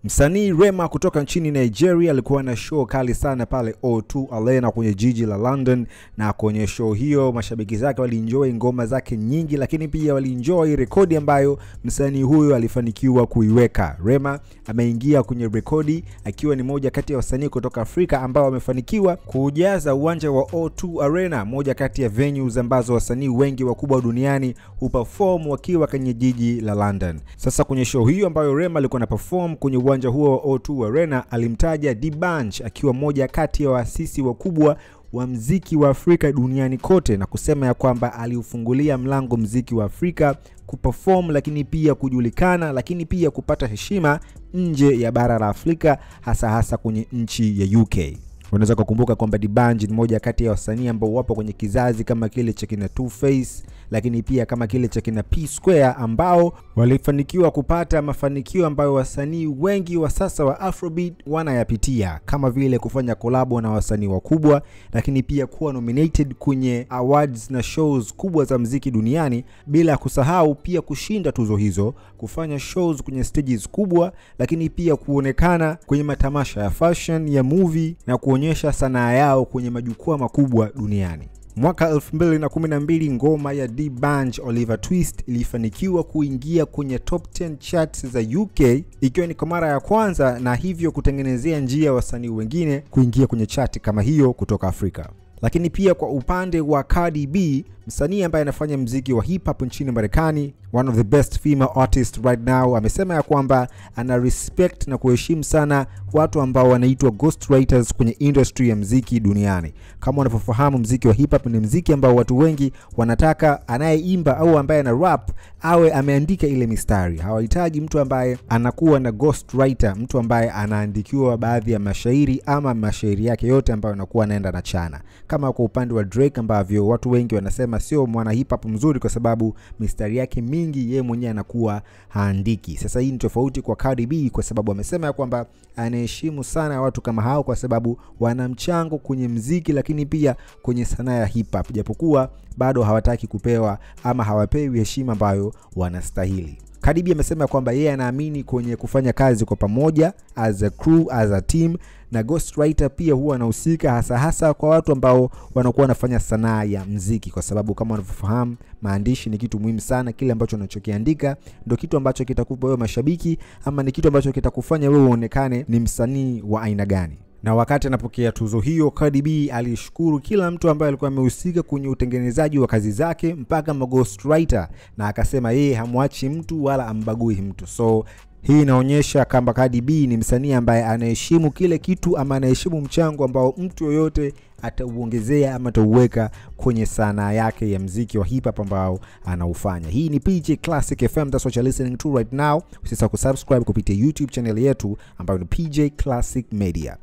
Msanii Rema kutoka nchini Nigeria alikuwa na show kali sana pale O2 Arena kwenye jiji la London, na kwenye show hiyo mashabiki zake walienjoy ngoma zake nyingi, lakini pia walienjoy rekodi ambayo msanii huyo alifanikiwa kuiweka. Rema ameingia kwenye rekodi akiwa ni moja kati ya wasanii kutoka Afrika ambao wamefanikiwa kujaza uwanja wa O2 Arena, moja kati ya venues ambazo wasanii wengi wakubwa duniani huperform wakiwa kwenye jiji la London. Sasa kwenye show hiyo ambayo Rema alikuwa na perform kwenye uwanja huo wa O2 Arena, alimtaja D'banj akiwa moja kati ya waasisi wakubwa wa mziki wa Afrika duniani kote, na kusema ya kwamba aliufungulia mlango mziki wa Afrika kuperform, lakini pia kujulikana, lakini pia kupata heshima nje ya bara la Afrika, hasa kwenye nchi ya UK. Unaweza kukumbuka kwamba D'banj ni moja kati ya wasanii ambao wapo kwenye kizazi kama kile cha kina Two Face, lakini pia kama kile cha kina P Square, ambao walifanikiwa kupata mafanikio ambayo wasanii wengi wa sasa wa Afrobeat wanayapitia, kama vile kufanya collab na wasanii wakubwa, lakini pia kuwa nominated kwenye awards na shows kubwa za muziki duniani, bila kusahau pia kushinda tuzo hizo, kufanya shows kwenye stages kubwa, lakini pia kuonekana kwenye matamasha ya fashion, ya movie, na kuonyesha sanaa yao kwenye majukwaa makubwa duniani. Mwaka 2012 ngoma ya D'banj Oliver Twist ilifanikiwa kuingia kwenye top 10 charts za UK, ikiwa ni kwa mara ya kwanza, na hivyo kutengenezea njia wasanii wengine kuingia kwenye chart kama hiyo kutoka Afrika. Lakini pia kwa upande wa Cardi B, msanii ambaye anafanya muziki wa hip hop nchini Marekani, one of the best female artists right now, amesema ya kwamba ana respect na kuheshimu sana watu ambao wanaitwa ghostwriters kwenye industry ya muziki duniani. Kama unavyofahamu, muziki wa hip hop ni muziki ambao watu wengi wanataka anayeimba au ambaye ana rap awe ameandika ile mistari. Hawahitaji mtu ambaye anakuwa na ghostwriter, mtu ambaye anaandikiwa baadhi ya mashairi ama mashairi yake yote ambayo anakuwa anaenda na chana. Kama kwa upande wa Drake ambavyo watu wengi wanasema sio mwana hip hop mzuri kwa sababu mistari yake mingi yeye mwenyewe anakuwa haandiki. Sasa hii ni tofauti kwa Cardi B, kwa sababu amesema ya kwamba anaheshimu sana watu kama hao kwa sababu wana mchango kwenye muziki, lakini pia kwenye sanaa ya hip hop, japokuwa bado hawataki kupewa ama hawapewi heshima ambayo wanastahili. Cardi B amesema kwamba yeye anaamini kwenye kufanya kazi kwa pamoja, as a crew, as a team, na ghostwriter pia huwa anahusika hasa kwa watu ambao wanakuwa wanafanya sanaa ya muziki, kwa sababu kama unavyofahamu maandishi ni kitu muhimu sana. Kile ambacho unachokiandika ndio kitu ambacho kitakupa wewe mashabiki, ama ni kitu ambacho kitakufanya wewe uonekane ni msanii wa aina gani. Na wakati anapokea tuzo hiyo, Cardi B alishukuru kila mtu ambaye alikuwa amehusika kwenye utengenezaji wa kazi zake, mpaka ghostwriter, na akasema yeye hamwachi mtu wala ambagui mtu. So hii inaonyesha kwamba Cardi B ni msanii ambaye anaheshimu kile kitu ama anaheshimu mchango ambao mtu yoyote atauongezea ama atauweka kwenye sanaa yake ya muziki wa hip hop ambao anaufanya. Hii ni PJ Classic FM, that's what you're listening to right now. Usisahau kusubscribe kupitia YouTube channel yetu ambayo ni PJ Classic Media.